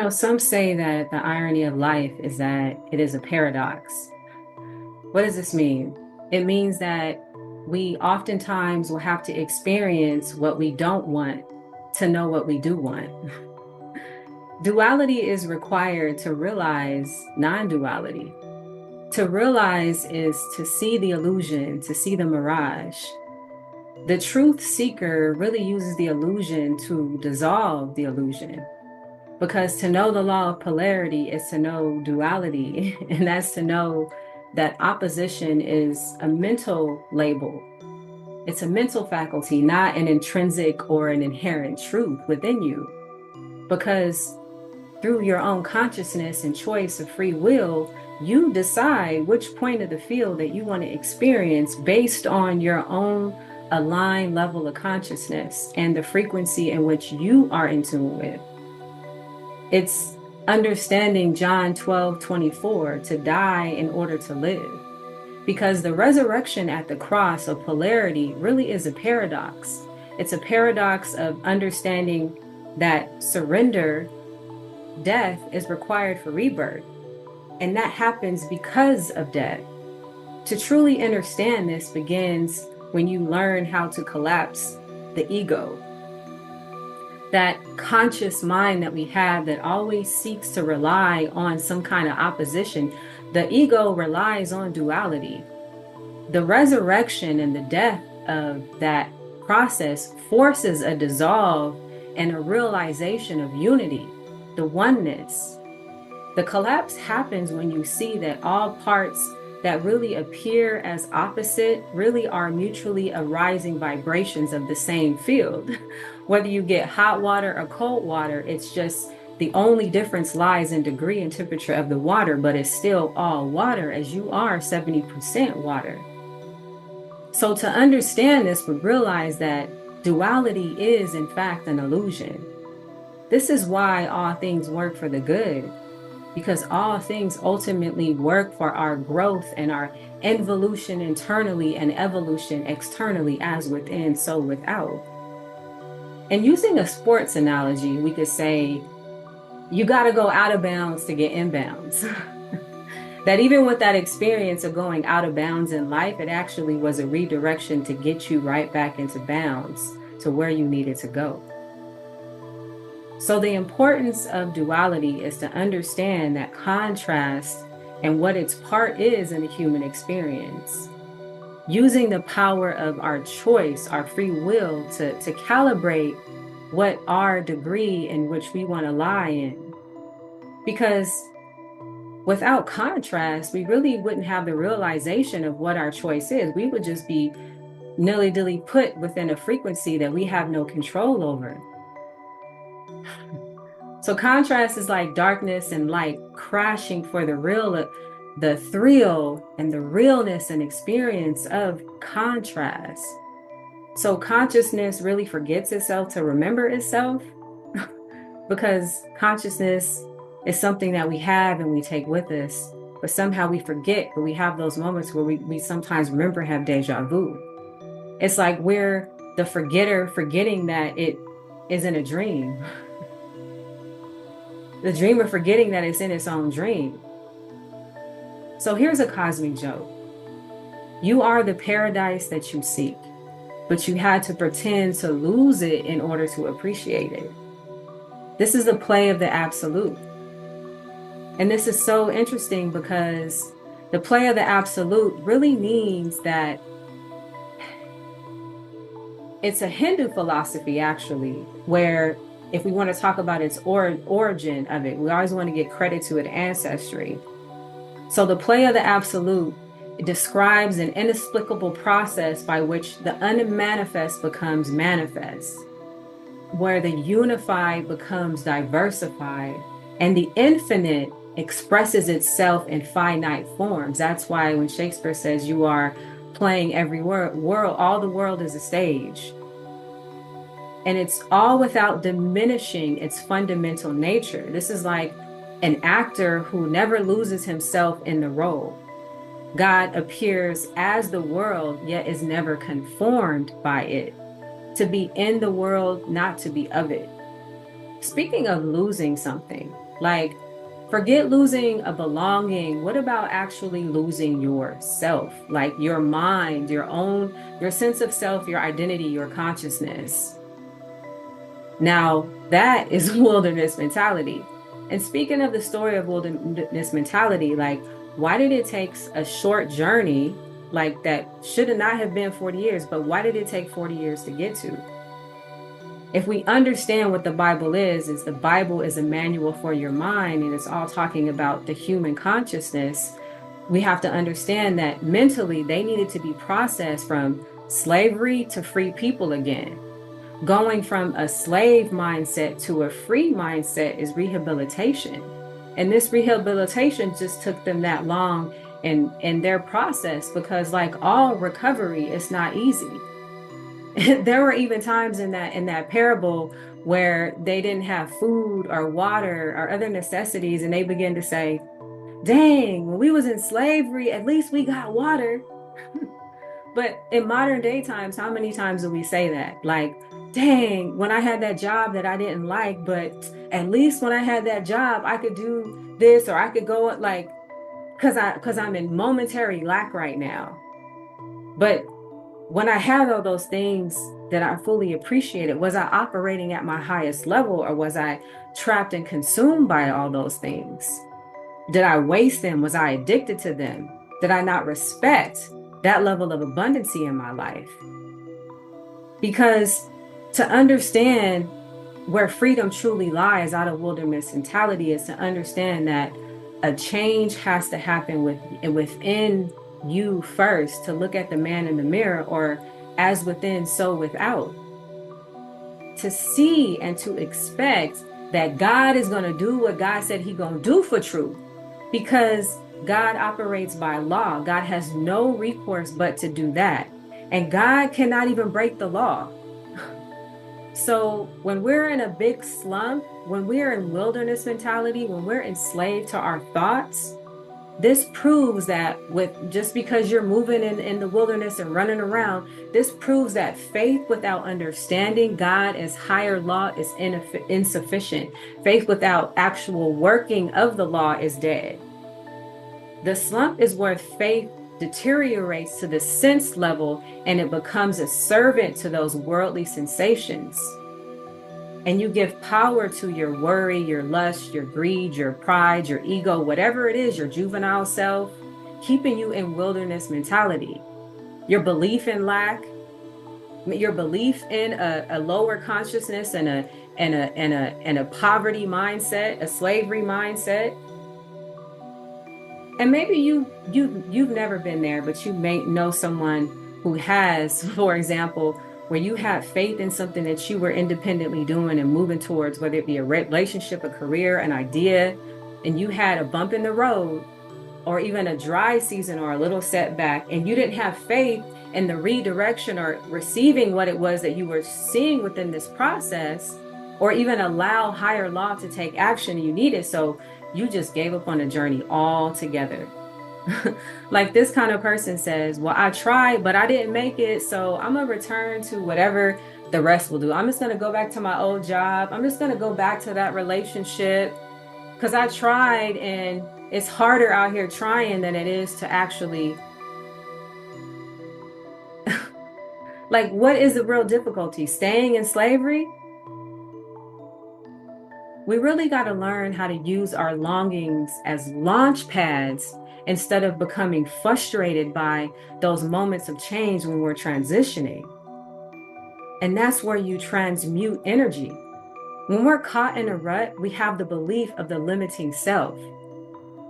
Some say that the irony of life is that it is a paradox. What does this mean? It means that we oftentimes will have to experience what we don't want to know what we do want. Duality is required to realize non-duality. To realize is to see the illusion, to see the mirage. The truth seeker really uses the illusion to dissolve the illusion. Because to know the law of polarity is to know duality, and that's to know that opposition is a mental label. It's a mental faculty, not an intrinsic or an inherent truth within you. Because through your own consciousness and choice of free will, you decide which point of the field that you want to experience based on your own aligned level of consciousness and the frequency in which you are in tune with. It's understanding John 12:24, to die in order to live. Because the resurrection at the cross of polarity really is a paradox. It's a paradox of understanding that surrender, death, is required for rebirth. And that happens because of death. To truly understand this begins when you learn how to collapse the ego. That conscious mind that we have that always seeks to rely on some kind of opposition, the ego relies on duality. The resurrection and the death of that process forces a dissolve and a realization of unity, the oneness. The collapse happens when you see that all parts that really appear as opposite really are mutually arising vibrations of the same field. Whether you get hot water or cold water, it's just the only difference lies in degree and temperature of the water, but it's still all water, as you are 70% water. So to understand this, we realize that duality is in fact an illusion. This is why all things work for the good, because all things ultimately work for our growth and our involution internally and evolution externally, as within, so without. And using a sports analogy, we could say, you got to go out of bounds to get in bounds. That even with that experience of going out of bounds in life, it actually was a redirection to get you right back into bounds to where you needed to go. So the importance of duality is to understand that contrast and what its part is in the human experience. Using the power of our choice, our free will, to calibrate what our degree in which we want to lie in. Because without contrast, we really wouldn't have the realization of what our choice is. We would just be nilly-dilly put within a frequency that we have no control over. So contrast is like darkness and light crashing for the thrill and the realness and experience of contrast. So consciousness really forgets itself to remember itself, because consciousness is something that we have and we take with us, but somehow we forget. But we have those moments where we sometimes remember, have deja vu. It's like we're the forgetter, forgetting that it isn't a dream. The dreamer forgetting that it's in its own dream. So here's a cosmic joke. You are the paradise that you seek, but you had to pretend to lose it in order to appreciate it. This is the play of the absolute. And this is so interesting because the play of the absolute really means that it's a Hindu philosophy, actually, where if we want to talk about its origin of it, we always want to get credit to its ancestry. So the play of the absolute, it describes an inexplicable process by which the unmanifest becomes manifest, where the unified becomes diversified, and the infinite expresses itself in finite forms. That's why when Shakespeare says you are playing every world, all the world is a stage. And it's all without diminishing its fundamental nature. This is like an actor who never loses himself in the role. God appears as the world, yet is never conformed by it. To be in the world, not to be of it. Speaking of losing something, like forget losing a belonging. What about actually losing yourself? Like your mind, your sense of self, your identity, your consciousness. Now, that is wilderness mentality. And speaking of the story of wilderness mentality, like, why did it take a short journey like that should not have been 40 years, but why did it take 40 years to get to? If we understand what the Bible is the Bible is a manual for your mind, and it's all talking about the human consciousness. We have to understand that mentally they needed to be processed from slavery to free people again. Going from a slave mindset to a free mindset is rehabilitation. And this rehabilitation just took them that long in their process, because like all recovery, it's not easy. There were even times in that parable where they didn't have food or water or other necessities, and they began to say, dang, when we was in slavery, at least we got water. But in modern day times, how many times do we say that? Like, dang, when I had that job that I didn't like, but at least when I had that job, I could do this, or I could go like, because I'm in momentary lack right now. But when I had all those things that I fully appreciated, was I operating at my highest level, or was I trapped and consumed by all those things? Did I waste them? Was I addicted to them? Did I not respect that level of abundancy in my life? Because to understand where freedom truly lies out of wilderness mentality is to understand that a change has to happen within you first, to look at the man in the mirror, or as within, so without. To see and to expect that God is going to do what God said He's going to do for truth, because God operates by law. God has no recourse but to do that. And God cannot even break the law. So when we're in a big slump, when we're in wilderness mentality, when we're enslaved to our thoughts, this proves that just because you're moving in the wilderness and running around, this proves that faith without understanding God as higher law is insufficient. Faith without actual working of the law is dead. The slump is where faith deteriorates to the sense level, and it becomes a servant to those worldly sensations. And you give power to your worry, your lust, your greed, your pride, your ego, whatever it is, your juvenile self, keeping you in wilderness mentality. Your belief in lack, your belief in a lower consciousness and a poverty mindset, a slavery mindset. And maybe you've never been there, but you may know someone who has, for example, where you had faith in something that you were independently doing and moving towards, whether it be a relationship, a career, an idea, and you had a bump in the road, or even a dry season or a little setback, and you didn't have faith in the redirection or receiving what it was that you were seeing within this process, or even allow higher law to take action you needed. So you just gave up on the journey altogether. Like this kind of person says, well, I tried, but I didn't make it. So I'm going to return to whatever the rest will do. I'm just going to go back to my old job. I'm just going to go back to that relationship because I tried, and it's harder out here trying than it is to actually like, what is the real difficulty? Staying in slavery? We really got to learn how to use our longings as launch pads instead of becoming frustrated by those moments of change when we're transitioning. And that's where you transmute energy. When we're caught in a rut, we have the belief of the limiting self.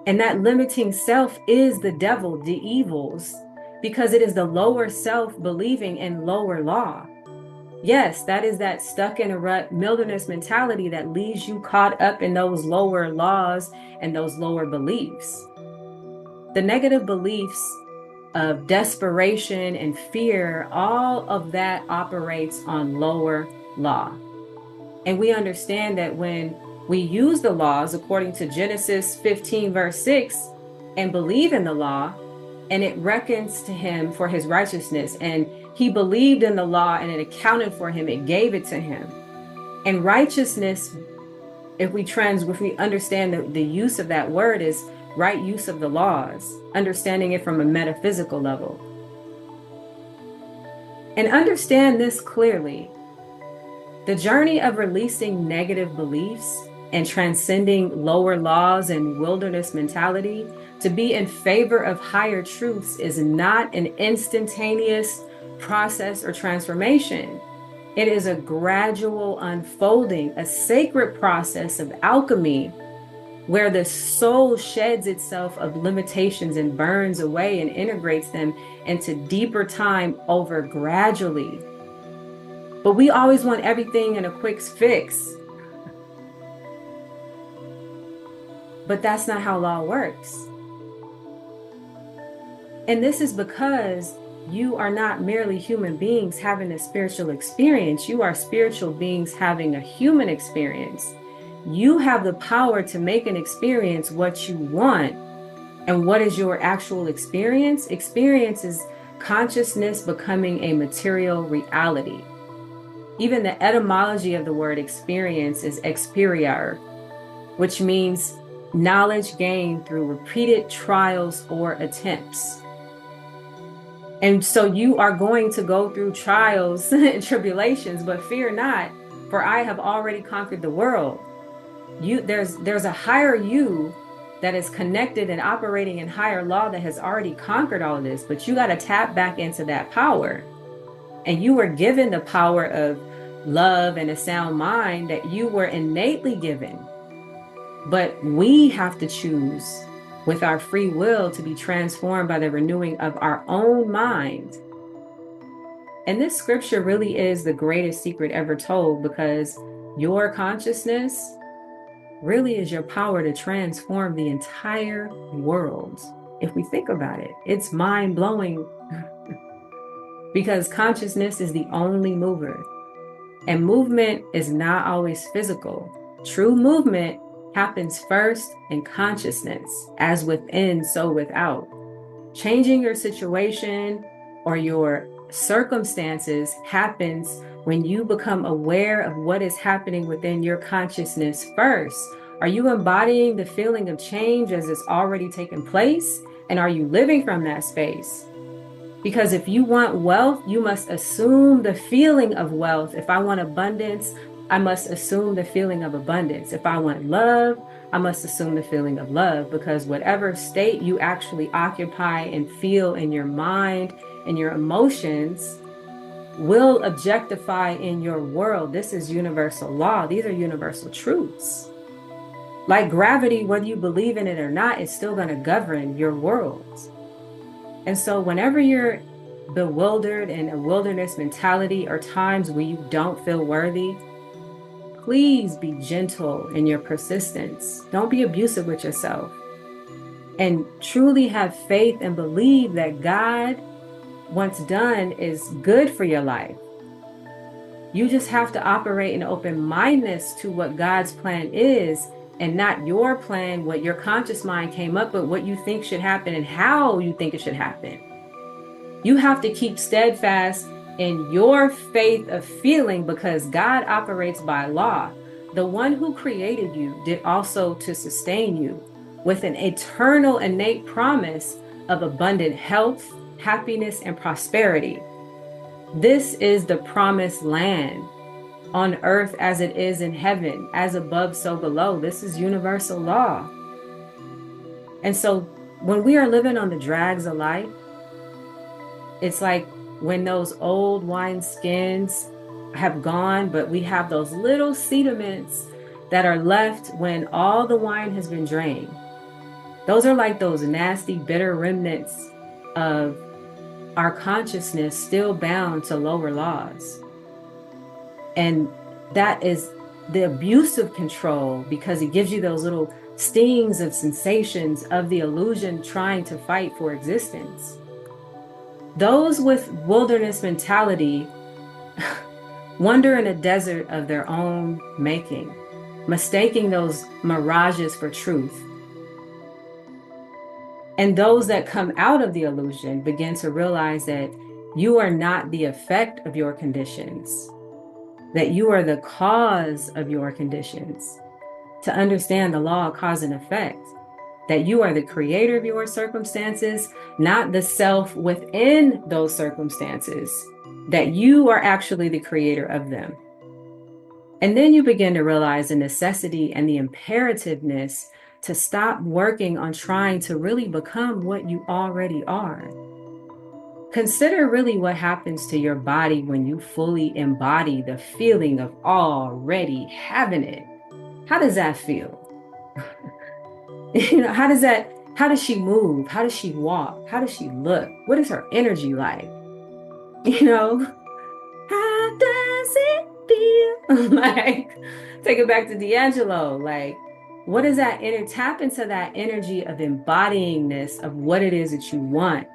And that limiting self is the devil, the evils, because it is the lower self believing in lower law. Yes, that is that stuck in a rut wilderness mentality that leaves you caught up in those lower laws and those lower beliefs. The negative beliefs of desperation and fear, all of that operates on lower law. And we understand that when we use the laws according to Genesis 15, verse 6, and believe in the law, and it reckons to him for his righteousness, and he believed in the law and it accounted for him, it gave it to him. And righteousness if we understand the use of that word is right use of the laws, understanding it from a metaphysical level. And understand this clearly. The journey of releasing negative beliefs and transcending lower laws and wilderness mentality to be in favor of higher truths is not an instantaneous process or transformation. It is a gradual unfolding, a sacred process of alchemy where the soul sheds itself of limitations and burns away and integrates them into deeper time over gradually. But we always want everything in a quick fix. But that's not how law works. And this is because you are not merely human beings having a spiritual experience. You are spiritual beings having a human experience. You have the power to make an experience what you want. And what is your actual experience? Experience is consciousness becoming a material reality. Even the etymology of the word experience is experiar, which means knowledge gained through repeated trials or attempts. And so you are going to go through trials and tribulations, but fear not, for I have already conquered the world. There's a higher you that is connected and operating in higher law that has already conquered all of this, but you got to tap back into that power. And you were given the power of love and a sound mind that you were innately given. But we have to choose with our free will to be transformed by the renewing of our own mind. And this scripture really is the greatest secret ever told, because your consciousness really is your power to transform the entire world. If we think about it, it's mind-blowing because consciousness is the only mover. And movement is not always physical. True movement happens first in consciousness, as within, so without. Changing your situation or your circumstances happens when you become aware of what is happening within your consciousness first. Are you embodying the feeling of change as it's already taken place? And are you living from that space? Because if you want wealth, you must assume the feeling of wealth. If I want abundance, I must assume the feeling of abundance. If I want love, I must assume the feeling of love, because whatever state you actually occupy and feel in your mind and your emotions will objectify in your world. This is universal law. These are universal truths. Like gravity, whether you believe in it or not, it's still going to govern your world. And so whenever you're bewildered in a wilderness mentality or times where you don't feel worthy, please be gentle in your persistence. Don't be abusive with yourself. And truly have faith and believe that God, once done, is good for your life. You just have to operate in open-mindedness to what God's plan is, and not your plan, what your conscious mind came up with, what you think should happen and how you think it should happen. You have to keep steadfast in your faith of feeling, because God operates by law. The one who created you did also to sustain you with an eternal innate promise of abundant health, happiness, and prosperity. This is the promised land. On earth as it is in heaven, as above, so below. This is universal law. And so when we are living on the drags of life, it's like when those old wine skins have gone, but we have those little sediments that are left when all the wine has been drained. Those are like those nasty, bitter remnants of our consciousness still bound to lower laws. And that is the abusive control, because it gives you those little stings of sensations of the illusion trying to fight for existence. Those with wilderness mentality wander in a desert of their own making, mistaking those mirages for truth. And those that come out of the illusion begin to realize that you are not the effect of your conditions, that you are the cause of your conditions. to understand the law of cause and effect, that you are the creator of your circumstances, not the self within those circumstances, that you are actually the creator of them. And then you begin to realize the necessity and the imperativeness to stop working on trying to really become what you already are. Consider really what happens to your body when you fully embody the feeling of already having it. How does that feel? How does she move? How does she walk? How does she look? What is her energy like? How does it feel? Like, take it back to D'Angelo. Like, what is that tap into that energy of embodyingness of what it is that you want.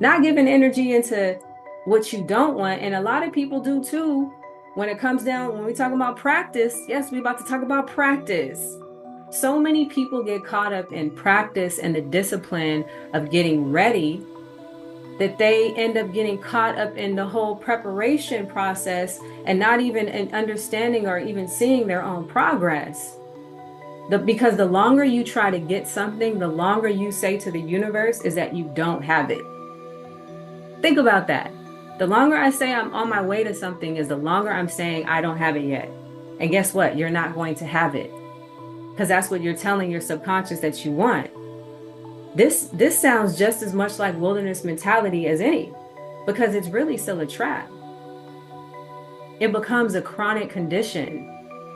Not giving energy into what you don't want. And a lot of people do too. When it comes down, when we talk about practice, yes, we're about to talk about practice. So many people get caught up in practice and the discipline of getting ready that they end up getting caught up in the whole preparation process and not even understanding or even seeing their own progress. Because the longer you try to get something, the longer you say to the universe is that you don't have it. Think about that. The longer I say I'm on my way to something is the longer I'm saying I don't have it yet. And guess what? You're not going to have it. Because that's what you're telling your subconscious that you want. This sounds just as much like wilderness mentality as any, because it's really still a trap. It becomes a chronic condition.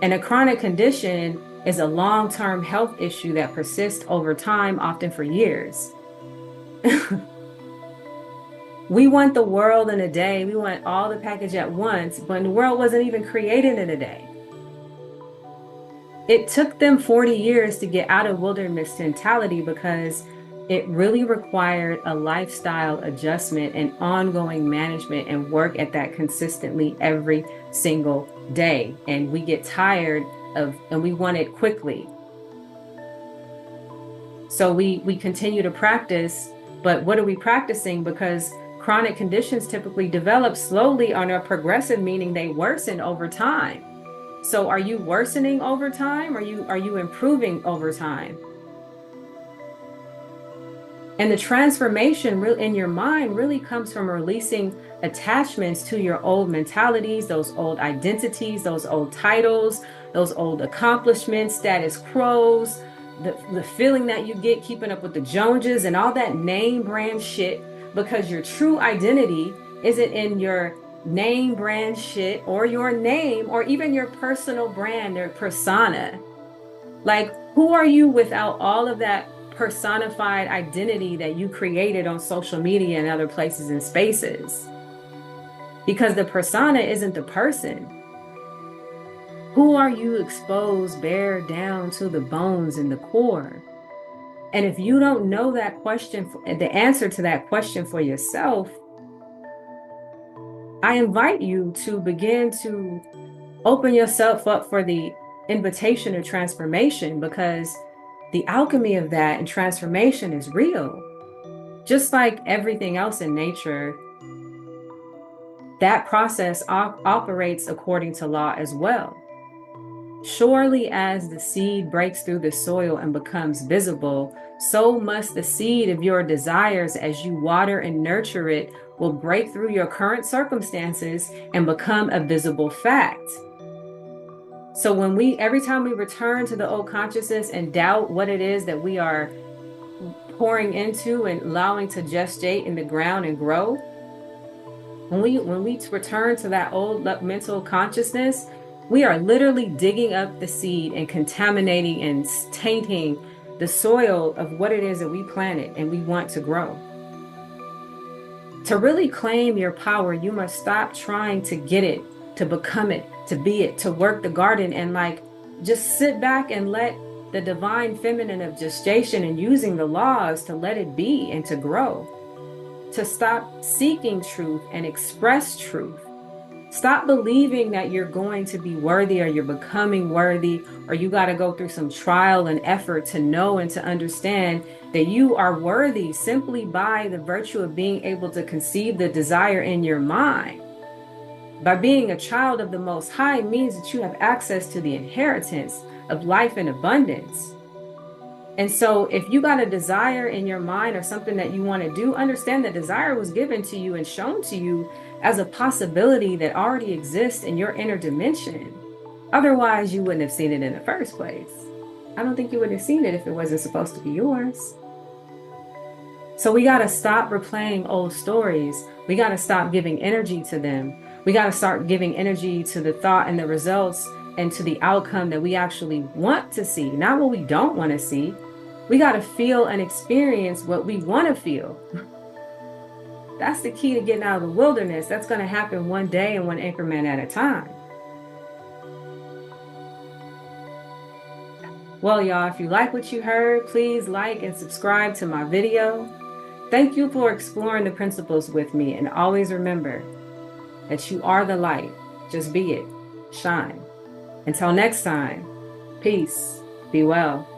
And a chronic condition is a long-term health issue that persists over time, often for years. We want the world in a day. We want all the package at once, but the world wasn't even created in a day. It took them 40 years to get out of wilderness mentality because it really required a lifestyle adjustment and ongoing management and work at that consistently every single day. And we get tired and we want it quickly. So we continue to practice, but what are we practicing? Because chronic conditions typically develop slowly and are progressive, meaning they worsen over time. So are you worsening over time? Or are you improving over time? And the transformation in your mind really comes from releasing attachments to your old mentalities, those old identities, those old titles, those old accomplishments, status quos, the feeling that you get keeping up with the Joneses and all that name brand shit, because your true identity isn't in your name brand shit or your name or even your personal brand or persona. Like, who are you without all of that personified identity that you created on social media and other places and spaces? Because the persona isn't the person. Who are you exposed bare down to the bones and the core? And if you don't know that question, the answer to that question for yourself, I invite you to begin to open yourself up for the invitation of transformation, because the alchemy of that and transformation is real. Just like everything else in nature, that process operates according to law as well. Surely as the seed breaks through the soil and becomes visible, so must the seed of your desires, as you water and nurture it, will break through your current circumstances and become a visible fact. So every time we return to the old consciousness and doubt what it is that we are pouring into and allowing to gestate in the ground and grow, when we return to that old mental consciousness, we are literally digging up the seed and contaminating and tainting the soil of what it is that we planted and we want to grow. To really claim your power, you must stop trying to get it, to become it, to be it, to work the garden, and just sit back and let the divine feminine of gestation and using the laws to let it be and to grow. To stop seeking truth and express truth. Stop believing that you're going to be worthy or you're becoming worthy or you got to go through some trial and effort to know and to understand that you are worthy simply by the virtue of being able to conceive the desire in your mind. By being a child of the Most High means that you have access to the inheritance, of life in abundance. And so if you got a desire in your mind or something that you want to do, understand that desire was given to you and shown to you as a possibility that already exists in your inner dimension. Otherwise, you wouldn't have seen it in the first place. I don't think you would have seen it if it wasn't supposed to be yours. So we got to stop replaying old stories. We got to stop giving energy to them. We got to start giving energy to the thought and the results and to the outcome that we actually want to see, not what we don't want to see. We got to feel and experience what we want to feel. That's the key to getting out of the wilderness. That's going to happen one day and one increment at a time. Well, y'all, if you like what you heard, please like and subscribe to my video. Thank you for exploring the principles with me, and always remember that you are the light. Just be it. Shine. Until next time, peace. Be well.